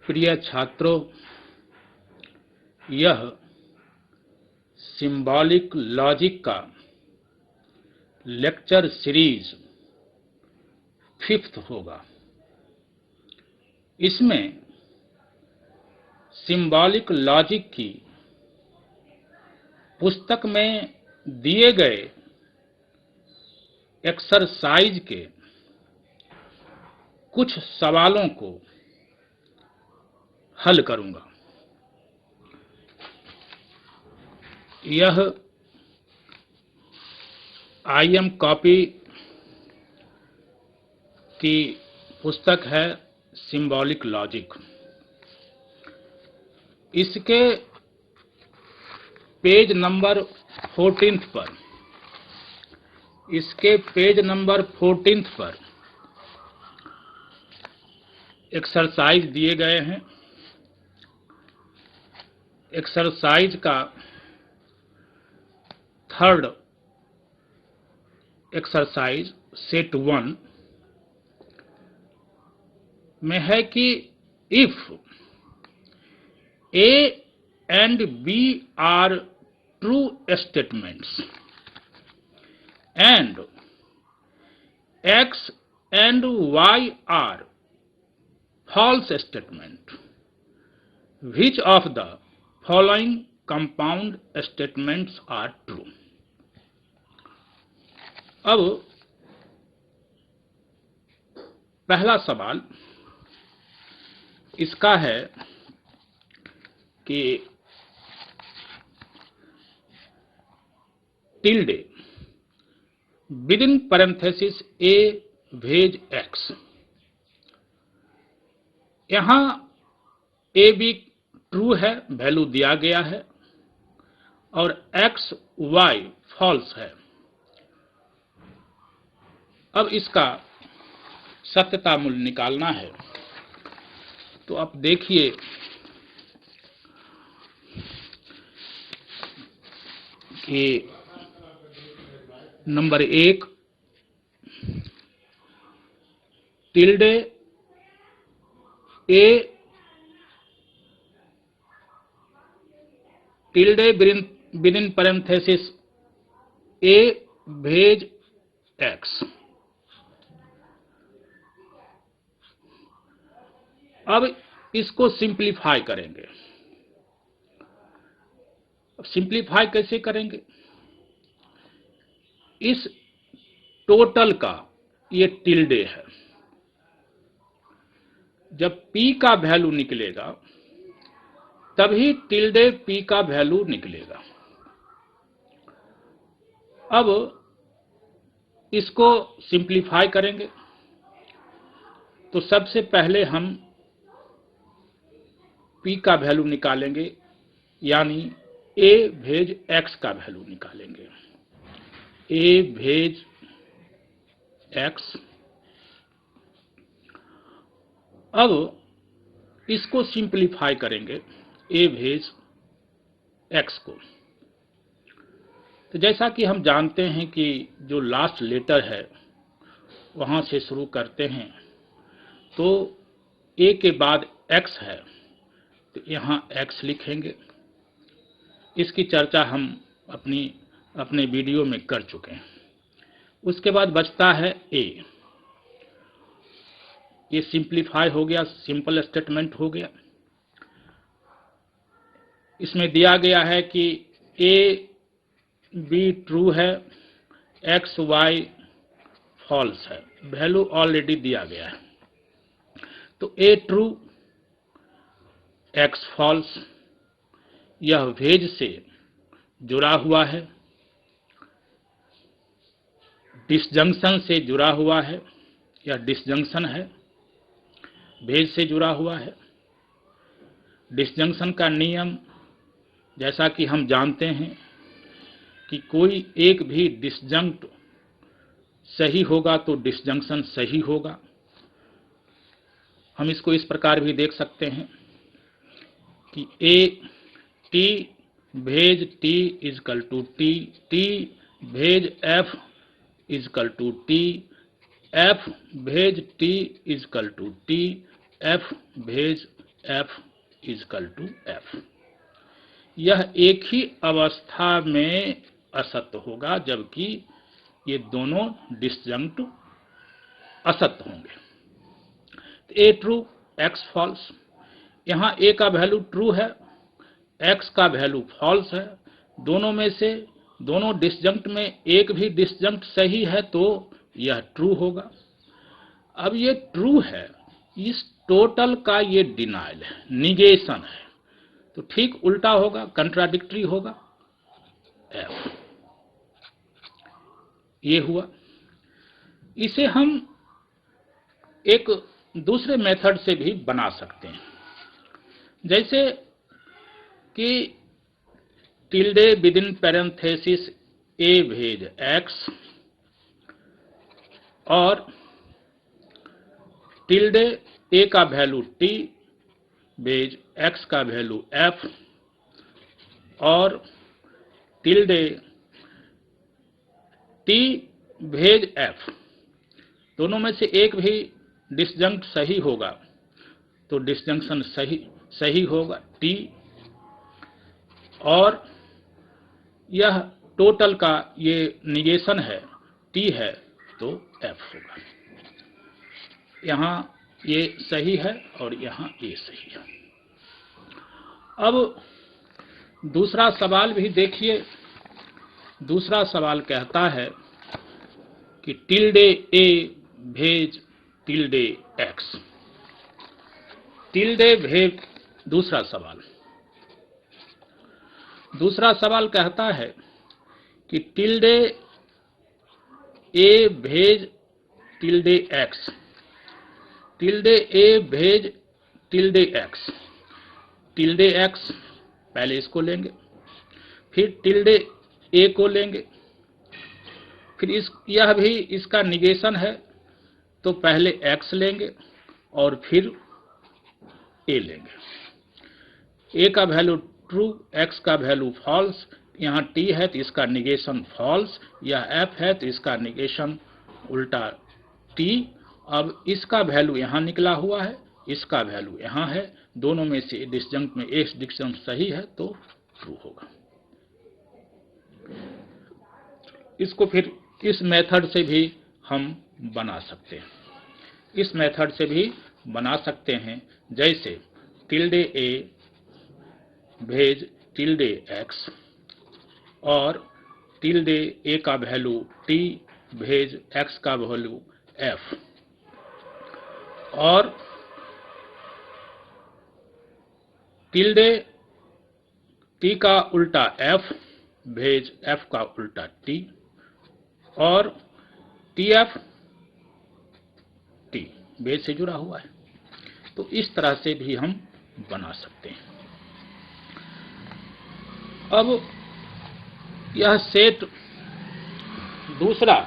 प्रिय छात्रों, यह सिंबॉलिक लॉजिक का लेक्चर सीरीज 5th होगा। इसमें सिंबॉलिक लॉजिक की पुस्तक में दिए गए एक्सरसाइज के कुछ सवालों को हल करूंगा। यह IM कॉपी की पुस्तक है सिंबॉलिक लॉजिक। इसके पेज नंबर 14 पर एक्सरसाइज दिए गए हैं। एक्सरसाइज का 3rd एक्सरसाइज सेट 1 में है कि if A and B are true statements and X and Y are false statement, which of the following compound statements are true? अब पहला सवाल इसका है कि टिल्डे विदिन पैरेंथेसिस A भेज X, यहां A B ट्रू है, वैल्यू दिया गया है, और X Y फॉल्स है। अब इसका सत्यता मूल्य निकालना है। तो आप देखिए कि number 1 tilde within parenthesis A भेज X। अब इसको सिंप्लीफाई करेंगे। अब सिंप्लीफाई कैसे करेंगे? इस टोटल का ये टिल्डे है। जब P का वैल्यू निकलेगा तभी टिल्डे P का वैल्यू निकलेगा। अब इसको सिंप्लीफाई करेंगे तो सबसे पहले हम P का वैल्यू निकालेंगे, यानी A भेज X का वैल्यू निकालेंगे। A भेज X। अब इसको सिंप्लीफाई करेंगे A भेज X को। तो जैसा कि हम जानते हैं कि जो लास्ट लेटर है वहां से शुरू करते हैं, तो A के बाद X है तो यहां X लिखेंगे। इसकी चर्चा हम अपने वीडियो में कर चुके हैं। उसके बाद बचता है A। ये सिंप्लीफाई हो गया, सिंपल स्टेटमेंट हो गया। इसमें दिया गया है कि A B ट्रू है, X Y फॉल्स है, वैल्यू ऑलरेडी दिया गया है। तो A ट्रू X फॉल्स, यह भेज से जुड़ा हुआ है, डिसजंक्शन से जुड़ा हुआ है, यह डिसजंक्शन है, भेज से जुड़ा हुआ है। डिसजंक्शन का नियम जैसा कि हम जानते हैं कि कोई एक भी डिसजंक्ट सही होगा तो डिसजंक्शन सही होगा। हम इसको इस प्रकार भी देख सकते हैं कि A T भेज T equal to T, T भेज F equal to T, F भेज T equal to T, F भेज f इजकल टू f। यह एक ही अवस्था में असत्य होगा, जबकि ये दोनों डिसजंक्ट असत्य होंगे। ए ट्रू एक्स फॉल्स, यहाँ ए का वैल्यू ट्रू है, एक्स का वैल्यू फॉल्स है, दोनों में से दोनों डिसजंक्ट में एक भी डिसजंक्ट सही है तो यह ट्रू होगा। अब ये ट्रू है, इस टोटल का ये डिनायल है, निगेशन है, तो ठीक उल्टा होगा, कंट्राडिक्टरी होगा एफ। ये हुआ। इसे हम एक दूसरे मेथड से भी बना सकते हैं, जैसे कि टिल्डे विद इन पैरेंथेसिस ए भेज एक्स और टिल्डे ए का वैल्यू टी भेज एक्स का वैल्यू एफ और टिल्डे टी भेज एफ, दोनों में से एक भी डिसजंक्ट सही होगा तो डिसजंक्शन सही होगा टी, और यह टोटल का ये निगेशन है टी है तो एफ होगा। यहाँ ये सही है और यहाँ ये सही है। अब दूसरा सवाल भी देखिए। दूसरा सवाल कहता है कि टिल्डे ए भेज टिल्डे एक्स। टिल्डे भेज दूसरा सवाल कहता है कि टिल्डे ए भेज टिल्डे एक्स, टिल्डे ए भेज टिल्डे एक्स। टिल्डे एक्स पहले इसको लेंगे, फिर टिल्डे ए को लेंगे, फिर यह भी इसका निगेशन है तो पहले एक्स लेंगे और फिर ए लेंगे। ए का वैल्यू ट्रू, एक्स का वैल्यू फॉल्स, यहाँ टी है तो इसका निगेशन फॉल्स, यह एफ है तो इसका निगेशन उल्टा टी। अब इसका वैल्यू यहाँ निकला हुआ है, इसका वैल्यू यहाँ है, दोनों में से डिसजंक्ट में एक डिसजंक्ट सही है तो ट्रू होगा। इसको फिर इस मेथड से भी हम बना सकते हैं, इस मेथड से भी बना सकते हैं, जैसे टिल्डे ए भेज टिल्डे एक्स और टिल्डे ए का वैल्यू टी भेज एक्स का वैल्यू एफ और टिल्डे टी का उल्टा एफ भेज एफ का उल्टा टी और टी एफ टी भेज से जुड़ा हुआ है। तो इस तरह से भी हम बना सकते हैं। अब यह सेट दूसरा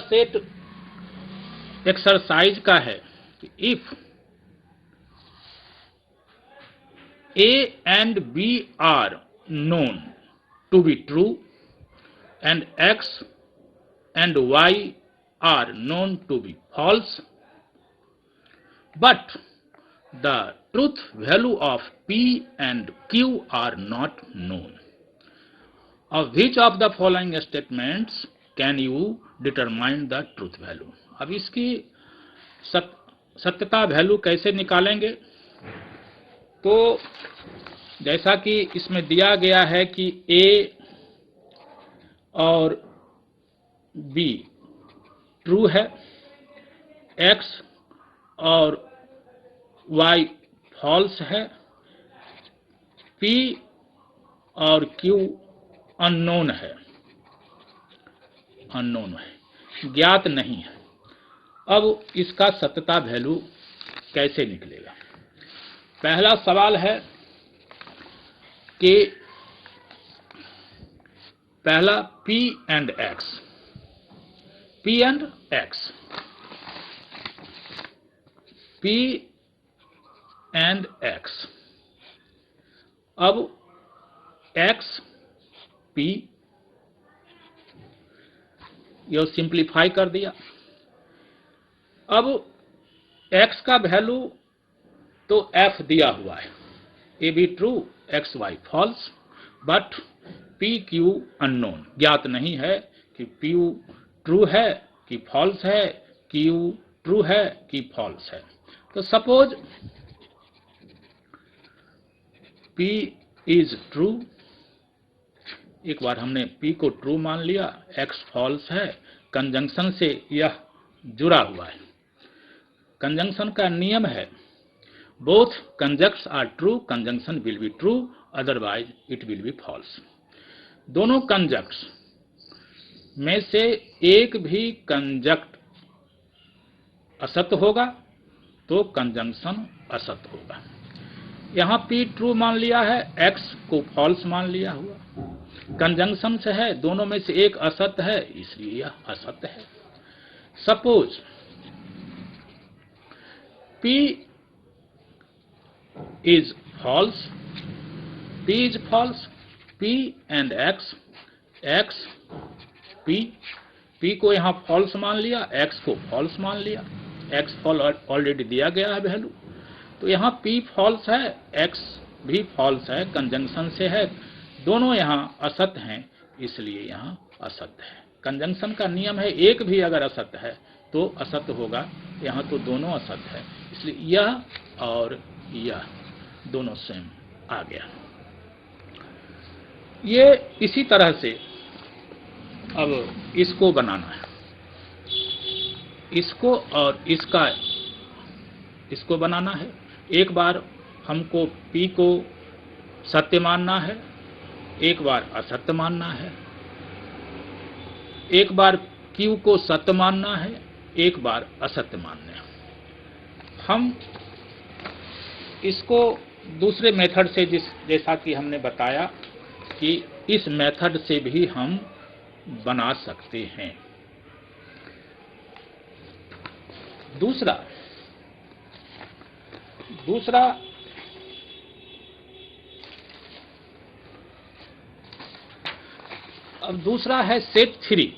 सेट एक्सरसाइज का है कि if A and B are known to be true and X and Y are known to be false, but the truth value of P and Q are not known. Of which of the following statements can you determine the truth value? अब इसकी सत्यता value कैसे निकालेंगे? तो जैसा कि इसमें दिया गया है कि A और B ट्रू है, X और Y फॉल्स है, P और Q अननोन है, ज्ञात नहीं है। अब इसका सत्यता वैल्यू कैसे निकलेगा? पहला सवाल है कि पहला P and X, P and X, P and X। अब X P यह सिंप्लीफाई कर दिया। अब X का वैल्यू तो f दिया हुआ है, A B true, X Y false, but P Q unknown, ज्ञात नहीं है कि पी ट्रू है कि फॉल्स है, क्यू ट्रू है कि फॉल्स है। तो सपोज P इज ट्रू, एक बार हमने P को ट्रू मान लिया, X फॉल्स है, कंजंक्शन से यह जुड़ा हुआ है। कंजंक्शन का नियम है both conjuncts are true, conjunction will be true, otherwise it will be false. दोनों कंजक्ट्स में से एक भी कंजक्ट असत्य होगा तो कंजंक्शन असत्य होगा। यहां P ट्रू मान लिया है, X को फॉल्स मान लिया हुआ, कंजंक्शन से है, दोनों में से एक असत्य है, इसलिए यह असत्य है। Suppose P is false, P is false, P and X, X P को यहां फॉल्स मान लिया, X को फॉल्स मान लिया, X ऑलरेडी दिया गया है वैल्यू, तो यहां P फॉल्स है, X भी फॉल्स है, कंजंक्शन से है, दोनों यहां असत्य हैं, इसलिए यहां असत्य है। कंजंक्शन का नियम है एक भी अगर असत्य है तो असत्य होगा, यहां तो दोनों असत्य है, इसलिए यह और यह दोनों सेम आ गया। ये इसी तरह से अब इसको बनाना है, इसको और इसको बनाना है। एक बार हमको P को सत्य मानना है, एक बार असत्य मानना है, एक बार Q को सत्य मानना है, एक बार असत्य मानना है। हम इसको दूसरे मेथड से जैसा कि हमने बताया कि इस मेथड से भी हम बना सकते हैं। दूसरा अब दूसरा है सेट 3।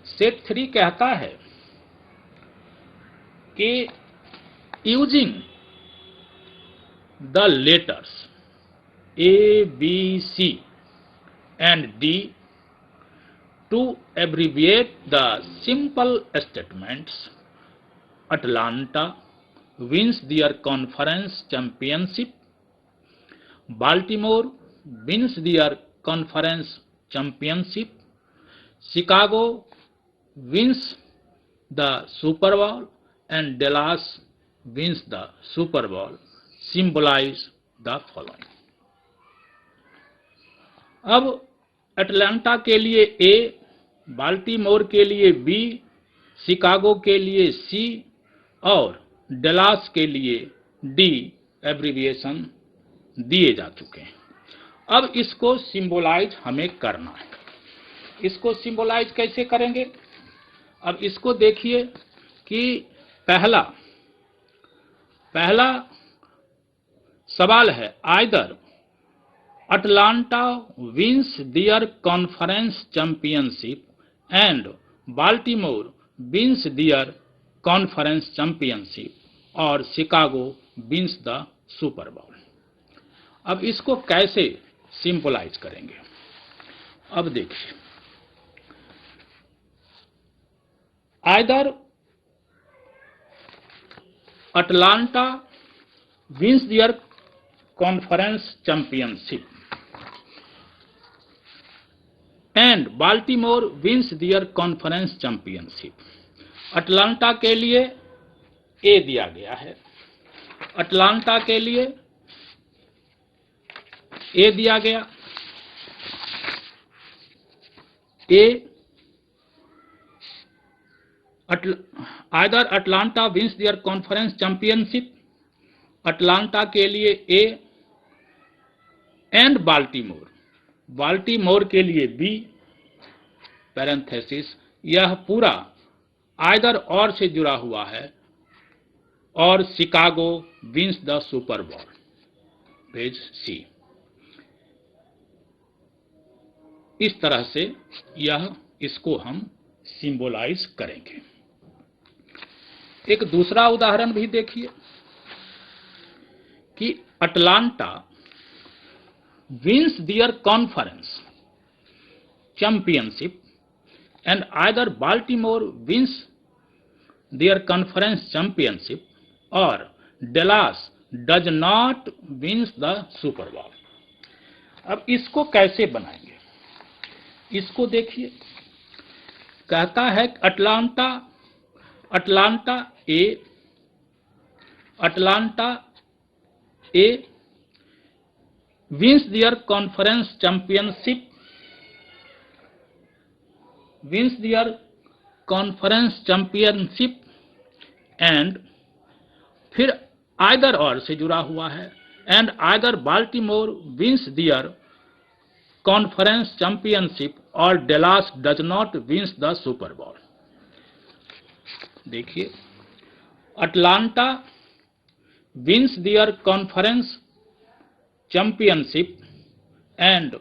सेट 3 कहता है कि using the letters A, B, C and D to abbreviate the simple statements, Atlanta wins their conference championship, Baltimore wins their conference championship, Chicago wins the Super Bowl, and Dallas wins the Super Bowl, symbolize the following। अब Atlanta के लिए A, Baltimore के लिए B, Chicago के लिए C और Dallas के लिए D एब्रिविएशन दिए जा चुके हैं। अब इसको सिंबलाइज हमें करना है। इसको सिंबलाइज कैसे करेंगे? अब इसको देखिए कि पहला सवाल है either Atlanta wins their conference championship and Baltimore wins their conference championship और Chicago wins the Super Bowl। अब इसको कैसे सिंपलाइज करेंगे? अब देखिए, either Atlanta wins their conference championship and Baltimore wins their conference championship। Atlanta के लिए A दिया गया है, अटलांटा के लिए A दिया गया, A either Atlanta wins their conference championship, Atlanta के लिए A एंड बाल्टीमोर के लिए B पैरेंथेसिस, यह पूरा आइदर और से जुड़ा हुआ है, और Chicago wins the Super Bowl, page C। इस तरह से इसको हम सिंबलाइज करेंगे। एक दूसरा उदाहरण भी देखिए, कि Atlanta wins their conference championship and either Baltimore wins their conference championship or Dallas does not wins the Super Bowl। अब इसको कैसे बनाएंगे, इसको देखिए। कहता है Atlanta a wins their conference championship and फिर आइदर और से जुड़ा हुआ है, and either Baltimore wins their conference championship or Dallas does not wins the Super Bowl. देखिए, Atlanta wins their conference championship and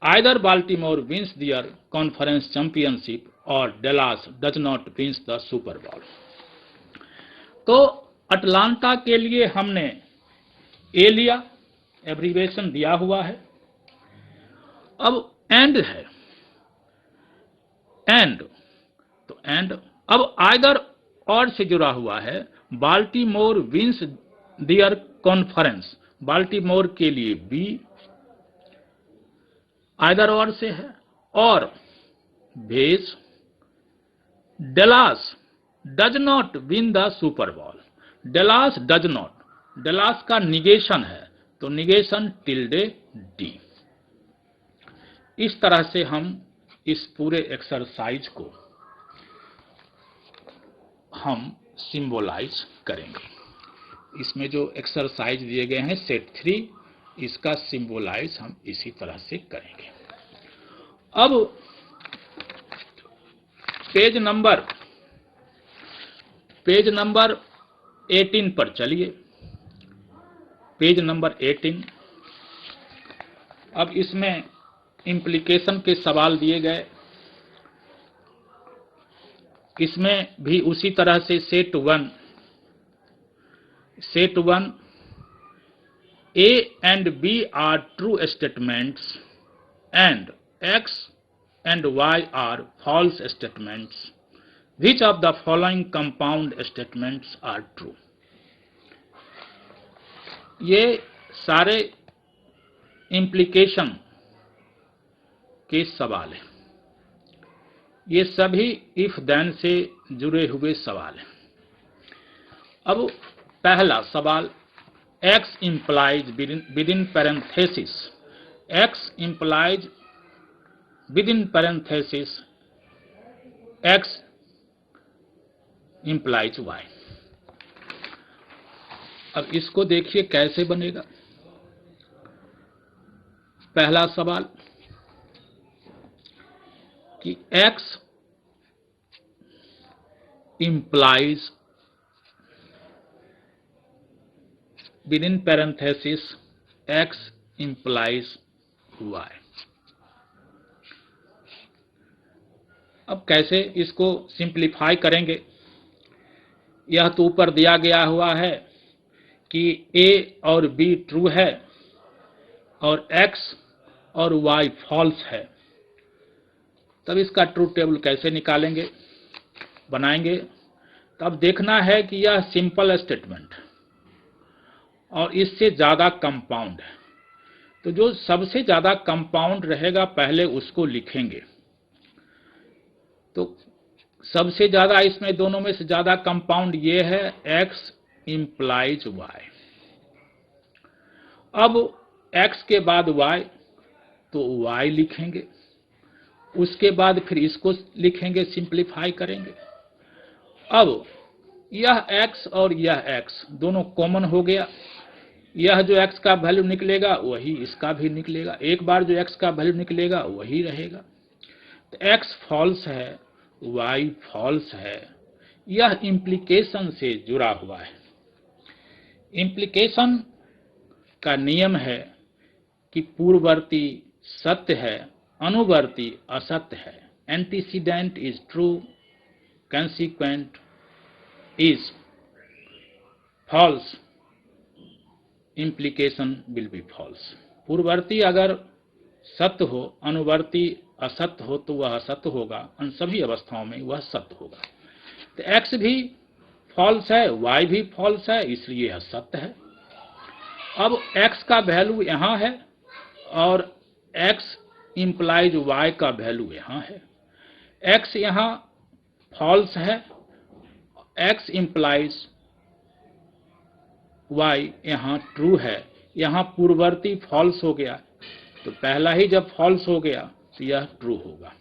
either Baltimore wins their conference championship or Dallas does not wins the Super Bowl. तो Atlanta के लिए हमने ए लिया, abbreviation दिया हुआ है। अब एंड है, तो एंड अब आइदर और से जुड़ा हुआ है। Baltimore wins their conference, Baltimore के लिए बी आइदर और से है, और भेज Dallas does not win the Super ball. Dallas does not, Dallas का निगेशन है, तो निगेशन टिल्डे डी। इस तरह से हम इस पूरे एक्सरसाइज को हम सिंबलाइज करेंगे। इसमें जो एक्सरसाइज दिए गए हैं सेट 3, इसका सिंबलाइज हम इसी तरह से करेंगे। अब पेज नंबर 18 पर चलिए। Page number 18। अब इसमें इंप्लीकेशन के सवाल दिए गए। इसमें भी उसी तरह से set 1 A and B are true statements and X and Y are false statements. Which of the following compound statements are true? ये सारे implication के सवाल हैं। ये सभी if then से जुड़े हुए सवाल हैं। अब पहला सवाल, X implies within parenthesis, X implies within parenthesis X implies Y। अब इसको देखिए कैसे बनेगा। पहला सवाल कि X implies within parenthesis X implies Y। अब कैसे इसको सिंप्लीफाई करेंगे। यह तो ऊपर दिया गया हुआ है कि A और B ट्रू है और X और Y फॉल्स है। तब इसका ट्रू टेबल कैसे निकालेंगे, बनाएंगे। तब देखना है कि यह सिंपल स्टेटमेंट और इससे ज्यादा कंपाउंड है, तो जो सबसे ज्यादा कंपाउंड रहेगा पहले उसको लिखेंगे। तो सबसे ज्यादा इसमें दोनों में से ज्यादा कंपाउंड ये है X implies Y। अब X के बाद Y, तो Y लिखेंगे, उसके बाद फिर इसको लिखेंगे, सिंप्लीफाई करेंगे। अब यह X और यह X दोनों कॉमन हो गया। यह जो X का वैल्यू निकलेगा वही इसका भी निकलेगा। एक बार जो X का वैल्यू निकलेगा वही रहेगा। तो X फॉल्स है, Y फॉल्स है। यह इंप्लीकेशन से जुड़ा हुआ है। इंप्लीकेशन का नियम है कि पूर्ववर्ती सत्य है, अनुवर्ती असत्य है। Antecedent is true, consequent is false, implication will be false। पूर्ववर्ती अगर सत्य हो, अनुवर्ती असत्य हो तो वह असत्य होगा, उन सभी अवस्थाओं में वह सत्य होगा। तो x भी फॉल्स है, y भी फॉल्स है, इसलिए यह सत्य है। अब x का वैल्यू यहाँ है और x इंप्लाइज y का वैल्यू यहाँ है। x यहाँ फॉल्स है, x इंप्लाइज y यहाँ ट्रू है। यहाँ पूर्ववर्ती फॉल्स हो गया, तो पहला ही जब फॉल्स हो गया तो यह ट्रू होगा।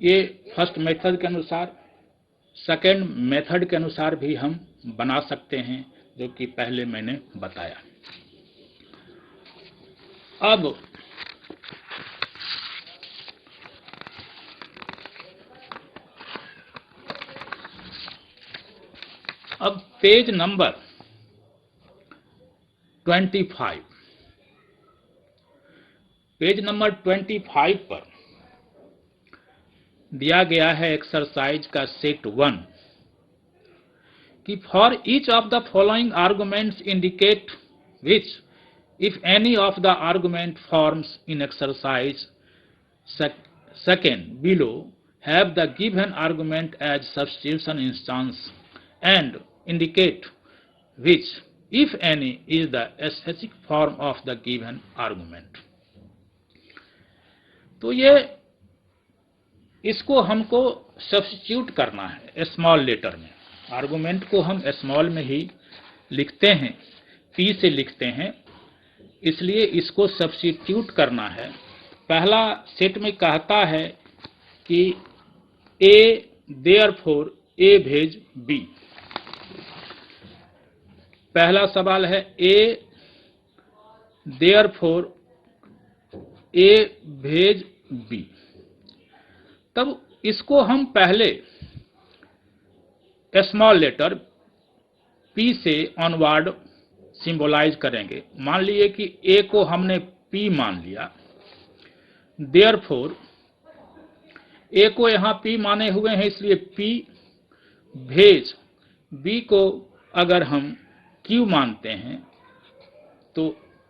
ये फर्स्ट मेथड के अनुसार। सेकेंड मेथड के अनुसार भी हम बना सकते हैं, जो कि पहले मैंने बताया। अब पेज नंबर 25, पेज नंबर 25 पर दिया गया है एक्सरसाइज का सेट 1 कि for each of the following arguments indicate which if any of the argument forms in exercise second below have the given argument as substitution instance and indicate which if any is the specific form of the given argument। तो ये इसको हमको substitute करना है small letter में। Argument को हम small में ही लिखते हैं, P से लिखते हैं, इसलिए इसको सब्स्टिट्यूट करना है। पहला सेट में कहता है कि A देयरफॉर A भेज B। पहला सवाल है A देयरफॉर A भेज B। तब इसको हम पहले स्मॉल लेटर P से ऑनवर्ड सिंबलाइज करेंगे। मान लीजिए कि A को हमने P मान लिया, देयरफॉर A को यहाँ P माने हुए हैं, इसलिए P भेज B को अगर हम Q मानते हैं तो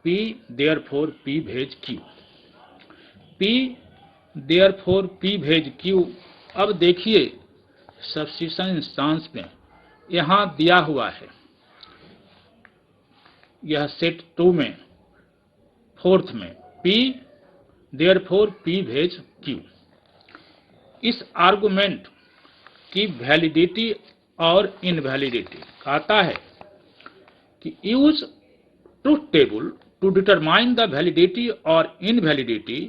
P therefore P wedge Q। P therefore P wedge Q। अब देखिए सब्स्टिट्यूशन इंस्टेंस में यहाँ दिया हुआ है, यह सेट 2 में फोर्थ में P therefore P wedge Q। इस आर्गुमेंट की वैलिडिटी और इनवैलिडिटी कहता है कि use truth table to determine the validity और invalidity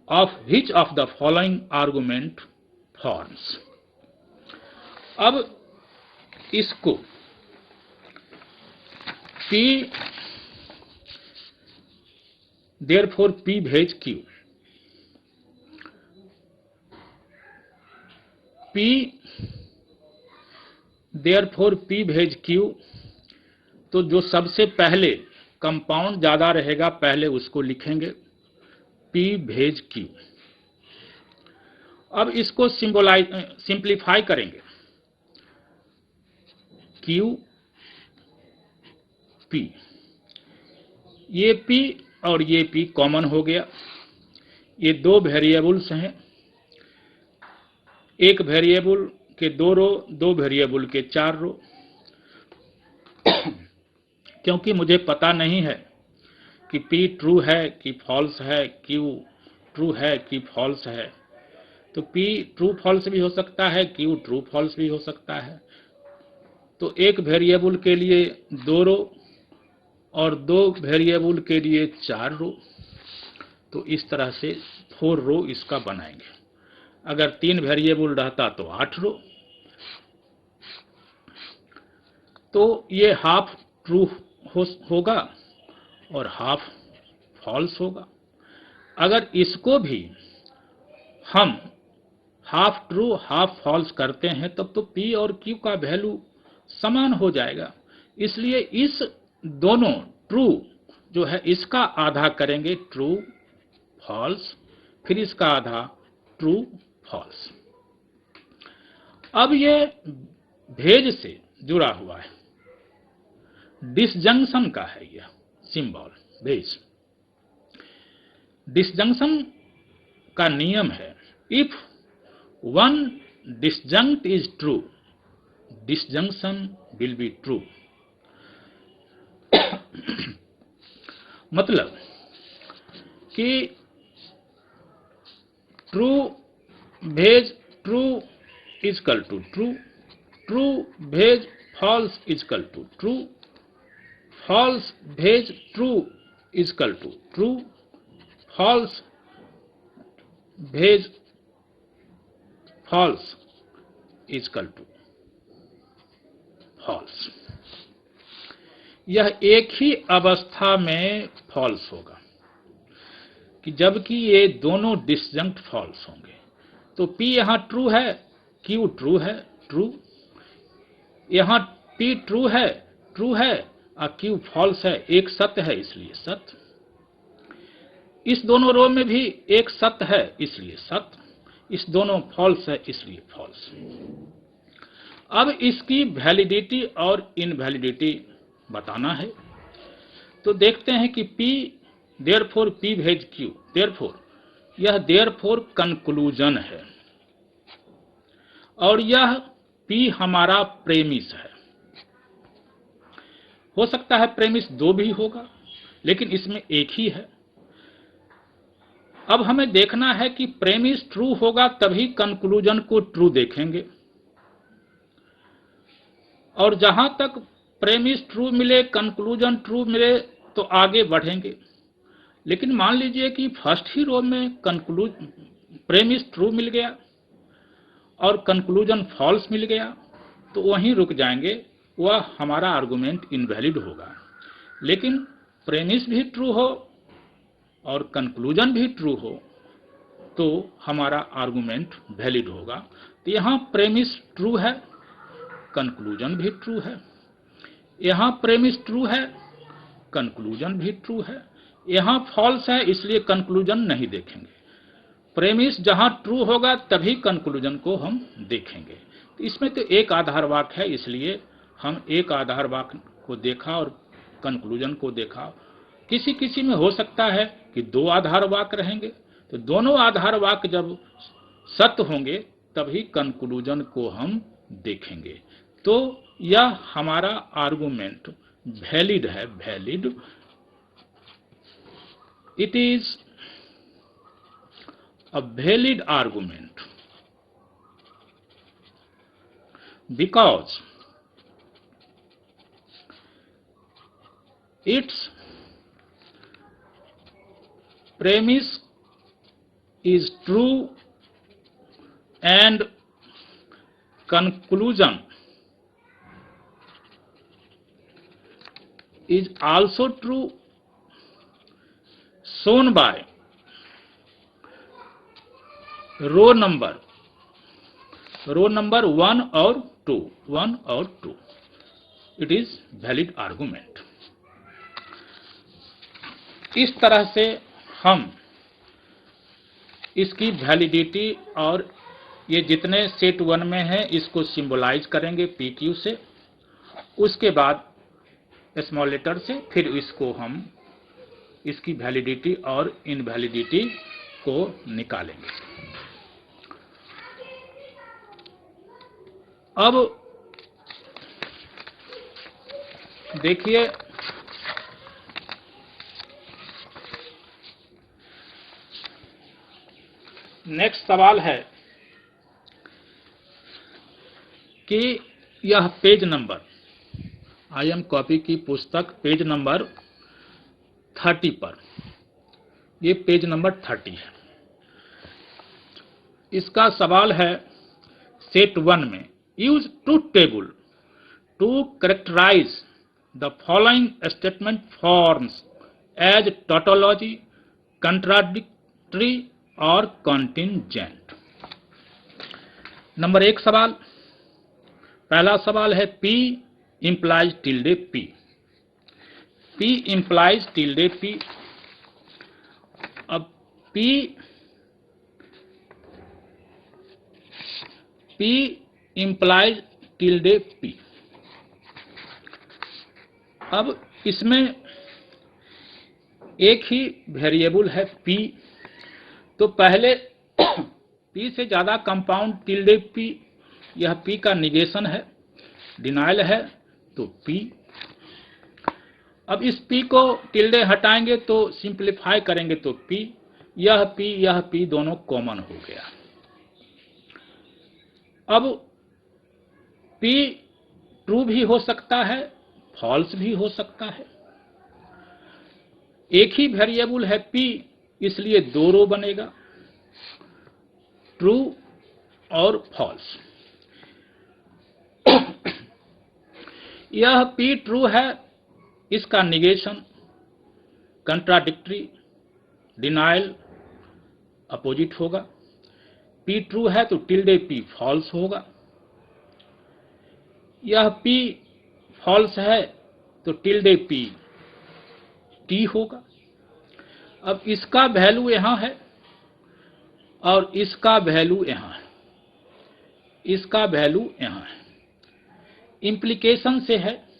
of which of the following argument forms. अब इसको P therefore P wedge Q, P therefore P wedge Q, तो जो सबसे पहले कंपाउंड ज्यादा रहेगा पहले उसको लिखेंगे P भेज Q। अब इसको सिंप्लीफाई करेंगे, Q P, ये P और ये P कॉमन हो गया। ये दो वेरिएबल्स हैं, एक वेरिएबल के 2 रो, 2 वेरिएबल के 4 रो। क्योंकि मुझे पता नहीं है कि P ट्रू है कि फॉल्स है, Q ट्रू है कि फॉल्स है, तो P ट्रू फॉल्स भी हो सकता है, Q ट्रू फॉल्स भी हो सकता है। तो एक वेरिएबल के लिए 2 रो और 2 वेरिएबल के लिए 4 रो, तो इस तरह से 4 रो इसका बनाएंगे। अगर 3 वेरिएबल रहता तो 8 रो। तो ये हाफ ट्रू होगा और हाफ फॉल्स होगा। अगर इसको भी हम हाफ ट्रू हाफ फॉल्स करते हैं तब तो P और Q का वैल्यू समान हो जाएगा। इसलिए इस दोनों ट्रू जो है इसका आधा करेंगे ट्रू फॉल्स, फिर इसका आधा ट्रू फॉल्स। अब ये भेज से जुड़ा हुआ है, डिसजंक्शन का है यह सिंबल भेज। डिसजंक्शन का नियम है, if one disjunct is true, disjunction will be true. मतलब कि true wedge true equal to true, true wedge false equal to true, false wedge true equal to true, false wedge false equal to false. यह एक ही अवस्था में false होगा कि जबकि ये दोनों डिसजंक्ट फॉल्स होंगे। तो P यहां ट्रू है, Q ट्रू है, ट्रू, यहां P ट्रू है और Q फॉल्स है, एक सत्य है इसलिए सत्य, इस दोनों रो में भी एक सत्य है इसलिए सत्य, इस दोनों फॉल्स है इसलिए फॉल्स। अब इसकी वैलिडिटी और इनवैलिडिटी बताना है। तो देखते हैं कि P therefore P wedge Q, therefore यह देयरफॉर कंक्लूजन है और यह P हमारा प्रेमिस है। हो सकता है प्रेमिस दो भी होगा, लेकिन इसमें एक ही है। अब हमें देखना है कि प्रेमिस ट्रू होगा तभी कंक्लूजन को ट्रू देखेंगे, और जहां तक प्रेमिस ट्रू मिले, कंक्लूजन ट्रू मिले तो आगे बढ़ेंगे। लेकिन मान लीजिए कि फर्स्ट ही रो में प्रेमिस ट्रू मिल गया और कंक्लूजन फॉल्स मिल गया, तो वहीं रुक जाएंगे, वह हमारा आर्गुमेंट इनवैलिड होगा। लेकिन प्रेमिस भी ट्रू हो और कंक्लूजन भी ट्रू हो तो हमारा आर्गुमेंट वैलिड होगा। तो यहां प्रेमिस ट्रू है, कंक्लूजन भी ट्रू है, यहां प्रेमिस ट्रू है, कंक्लूजन भी ट्रू है, यहां फॉल्स है इसलिए कंक्लूजन नहीं देखेंगे। प्रेमिस जहां ट्रू होगा तभी कंक्लूजन को हम देखेंगे। तो इसमें तो एक आधार वाक्य है इसलिए हम एक आधार वाक्य को देखा और कंक्लूजन को देखा। किसी किसी में हो सकता है कि दो आधार वाक्य रहेंगे, तो दोनों आधार वाक्य जब सत्य होंगे तभी कंक्लूजन को हम देखेंगे। तो यह हमारा आर्गुमेंट वैलिड है, valid, it is a valid argument because its premise is true and conclusion is also true, shown by row number 1 और 2, इट इज वैलिड आर्गुमेंट। इस तरह से हम इसकी वैलिडिटी और ये जितने सेट 1 में है इसको सिंबलाइज करेंगे PQ से, उसके बाद स्मॉल लेटर से, फिर इसको हम इसकी वैलिडिटी और इनवैलिडिटी को निकालेंगे। अब देखिए नेक्स्ट सवाल है कि यह पेज नंबर, IM कॉपी की पुस्तक पेज नंबर 30 पर, ये पेज नंबर 30 है। इसका सवाल है सेट 1 में, use truth table to characterize the following statement forms as tautology, contradictory और कॉन्टिंजेंट। नंबर 1 सवाल, पहला सवाल है P implies tilde P, P implies tilde P। अब P implies tilde P, अब इसमें एक ही वेरिएबल है p, तो पहले p से ज्यादा कंपाउंड टिल्डे p, यह p का निगेशन है, डिनाइल है, तो p। अब इस p को टिल्डे हटाएंगे तो सिंप्लीफाई करेंगे तो p, यह p दोनों कॉमन हो गया। अब p ट्रू भी हो सकता है, फॉल्स भी हो सकता है। एक ही वेरिएबल है p, इसलिए दो रो बनेगा, ट्रू और फॉल्स। यह p ट्रू है, इसका निगेशन कंट्राडिक्टरी, डिनाइल अपोजिट होगा। p ट्रू है तो टिल्डे p फॉल्स होगा। यह p फॉल्स है तो टिल्डे p t होगा। अब इसका वैल्यू यहां है और इसका वैल्यू यहां है, इसका वैल्यू यहां है। इंप्लीकेशन से है,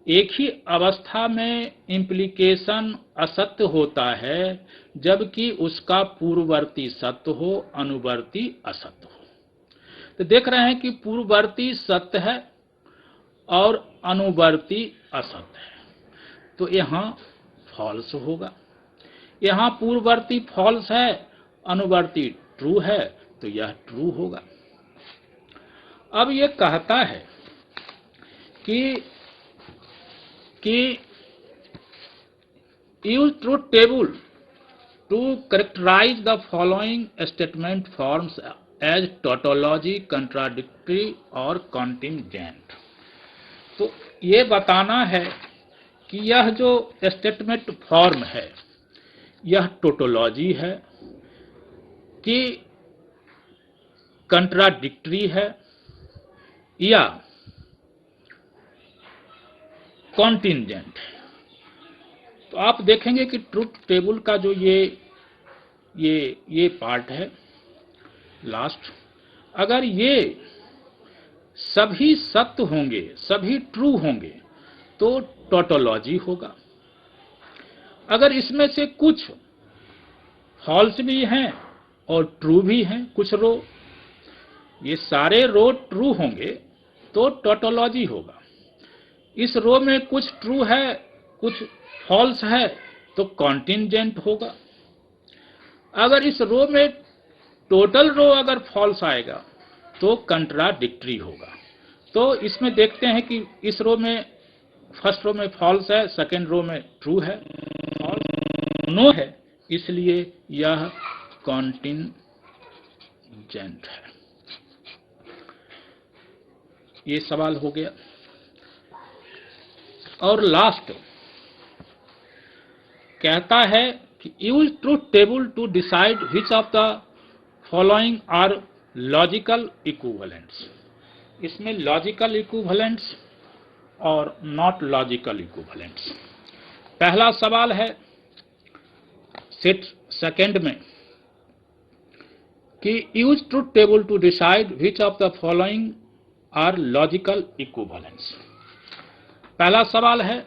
एक ही अवस्था में इंप्लीकेशन असत्य होता है जबकि उसका पूर्ववर्ती सत्य हो, अनुवर्ती असत्य हो। तो देख रहे हैं कि पूर्ववर्ती सत्य है और अनुवर्ती असत्य है, तो यहां फॉल्स होगा। यहां पूर्ववर्ती फॉल्स है, अनुवर्ती ट्रू है, तो यह ट्रू होगा। अब यह कहता है कि use truth table to characterize the following statement forms as tautology, contradictory और contingent। तो ये बताना है कि यह जो स्टेटमेंट फॉर्म है यह टोटोलॉजी है कि कंट्राडिक्टरी है या कॉन्टिंजेंट है। तो आप देखेंगे कि ट्रुथ टेबल का जो ये पार्ट है लास्ट, अगर ये सभी सत्य होंगे, सभी ट्रू होंगे तो टोटोलॉजी होगा। अगर इसमें से कुछ फॉल्स भी हैं और ट्रू भी हैं, कुछ रो, ये सारे रो ट्रू होंगे तो टोटोलॉजी होगा। इस रो में कुछ ट्रू है, कुछ फॉल्स है तो कॉन्टिंजेंट होगा। अगर इस रो में टोटल रो अगर फॉल्स आएगा तो कंट्राडिक्टरी होगा। तो इसमें देखते हैं कि इस रो में फर्स्ट रो में फॉल्स है, सेकेंड रो में ट्रू है, फॉल्स नो है, इसलिए यह कॉन्टिंजेंट है। ये सवाल हो गया। और लास्ट कहता है कि use truth table to decide which of the following are logical equivalents. इसमें लॉजिकल इक्विवेलेंट्स और नॉट लॉजिकल इक्विवेलेंट्स। पहला सवाल है सेट सेकंड में कि use truth table to decide which of the following are logical equivalents. पहला सवाल है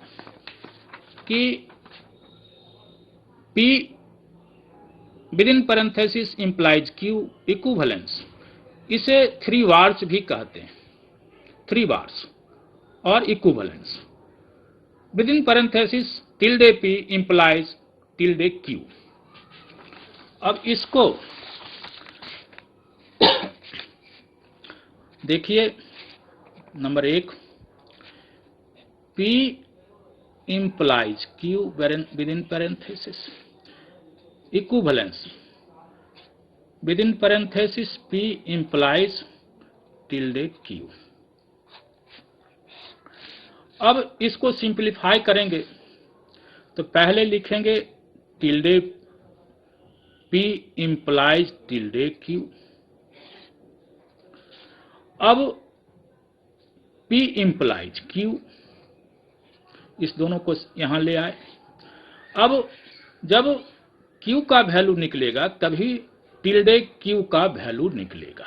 कि P within parenthesis implies Q equivalence, इसे 3 बार्स भी कहते हैं, 3 बार्स और equivalence. Within parenthesis tilde P implies tilde Q। अब इसको देखिए, number 1 P implies Q within parenthesis, equivalence within parenthesis P implies tilde Q। अब इसको सिंप्लीफाई करेंगे तो पहले लिखेंगे tilde P implies tilde Q। अब P इंप्लाइज Q, इस दोनों को यहां ले आए। अब जब Q का वैल्यू निकलेगा तभी टिल्डे Q का वैल्यू निकलेगा।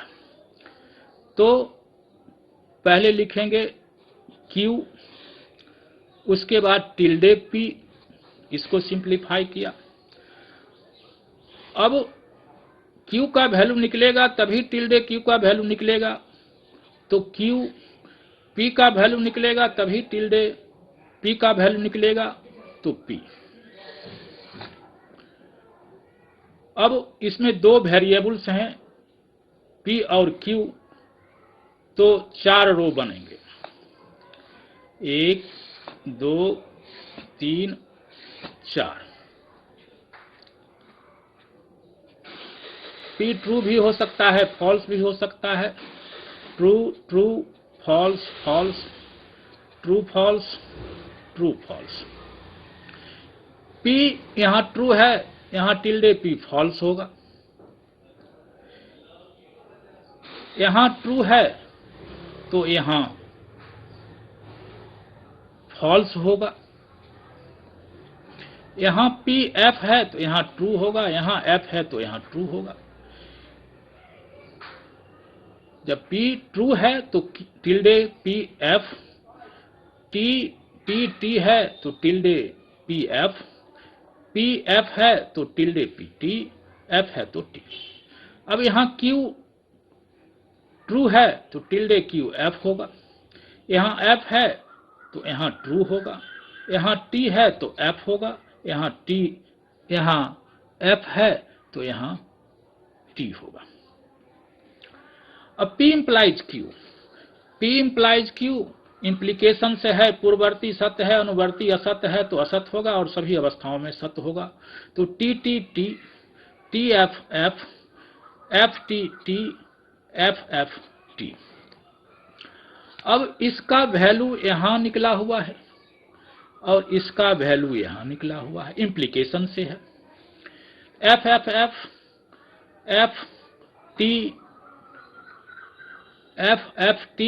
तो पहले लिखेंगे Q, उसके बाद टिल्डे पी, इसको सिंप्लीफाई किया। अब Q का वैल्यू निकलेगा तभी टिल्डे Q का वैल्यू निकलेगा, तो Q P का वैल्यू निकलेगा तभी टिल्डे P का वैल्यू निकलेगा, तो P। अब इसमें दो वेरिएबल्स हैं P और Q, तो 4 रो बनेंगे, 1 2 3 4। P ट्रू भी हो सकता है, फॉल्स भी हो सकता है, true true false false, true false true false. P यहां ट्रू है, यहां टिल्डे P फॉल्स होगा, यहां ट्रू है तो यहां फॉल्स होगा, यहां P F है तो यहां ट्रू होगा, यहां F है तो यहां ट्रू होगा। जब P ट्रू है तो टिल्डे P F, T है तो tilde P F, P F है तो टिल्डे P T, F है तो T। अब यहां Q ट्रू है तो टिल्डे Q F होगा, यहां F है तो यहां ट्रू होगा, यहां T है तो F होगा, यहां F है तो यहां T होगा। अब P implies Q, P implies Q implication से है, पूर्ववर्ती सत्य है, अनुवर्ती असत्य है तो असत्य होगा और सभी अवस्थाओं में सत्य होगा। तो T T T, T F F, F T T, F F T। अब इसका वैल्यू यहां निकला हुआ है और इसका वैल्यू यहां निकला हुआ है, इंप्लीकेशन से है। F F F, F T, F F T,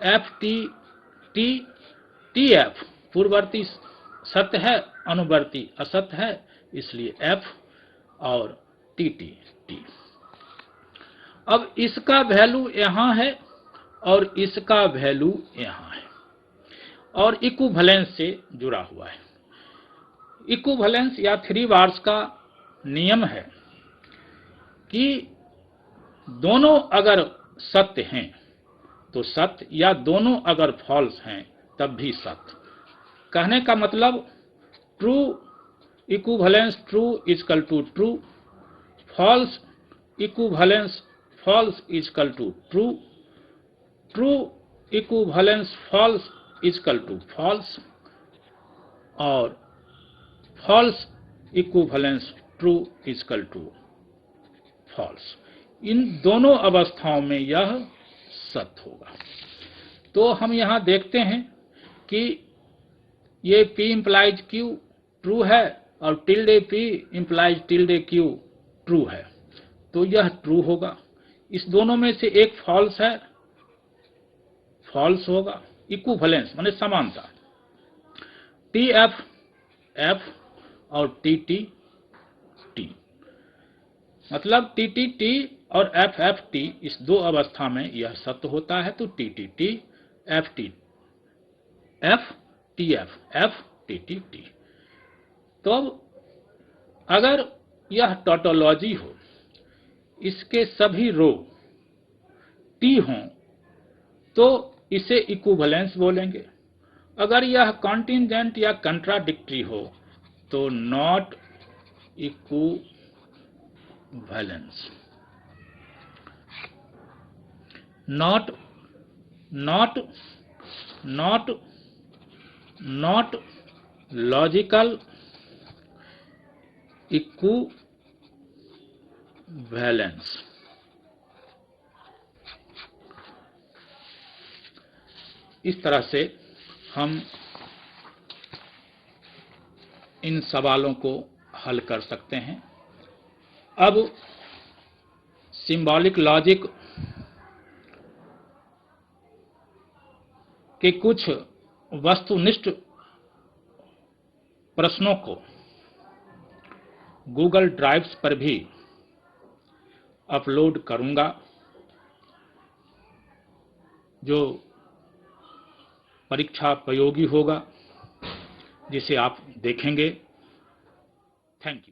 F T T, T F पूर्ववर्ती सत्य है, अनुवर्ती असत्य है, इसलिए F और T T T। अब इसका वैल्यू यहां है और इसका वैल्यू यहां है और इक्विवेलेंस से जुड़ा हुआ है। इक्विवेलेंस या 3 बार्स का नियम है कि दोनों अगर सत्य हैं तो सत्य, या दोनों अगर फॉल्स हैं तब भी सत्य। कहने का मतलब true equivalence true equal to true, false equivalence false equal to true, true equivalence false equal to false, और false equivalence true equal to false. इन दोनों अवस्थाओं में यह सत्य होगा। तो हम यहां देखते हैं कि ये P इंप्लाइज Q ट्रू है और tilde P implies tilde Q true है, तो यह ट्रू होगा। इस दोनों में से एक फॉल्स है, फॉल्स होगा। इक्विवेलेंस माने समानता, T F F और T T T, मतलब T T T और F F T, इस दो अवस्था में यह सत्य होता है। तो T T T F T F T F F T T T। तो अब अगर यह टोटोलॉजी हो, इसके सभी रो T हों तो इसे इक्विवेलेंस बोलेंगे। अगर यह कॉन्टिंजेंट या कंट्राडिक्टरी हो तो not equivalence. not not not not logical equivalence। इस तरह से हम इन सवालों को हल कर सकते हैं। अब सिंबॉलिक लॉजिक के कुछ वस्तुनिष्ठ प्रश्नों को गूगल ड्राइव्स पर भी अपलोड करूंगा, जो परीक्षा प्रयोगी होगा। जिसे आप देखेंगे। Thank you.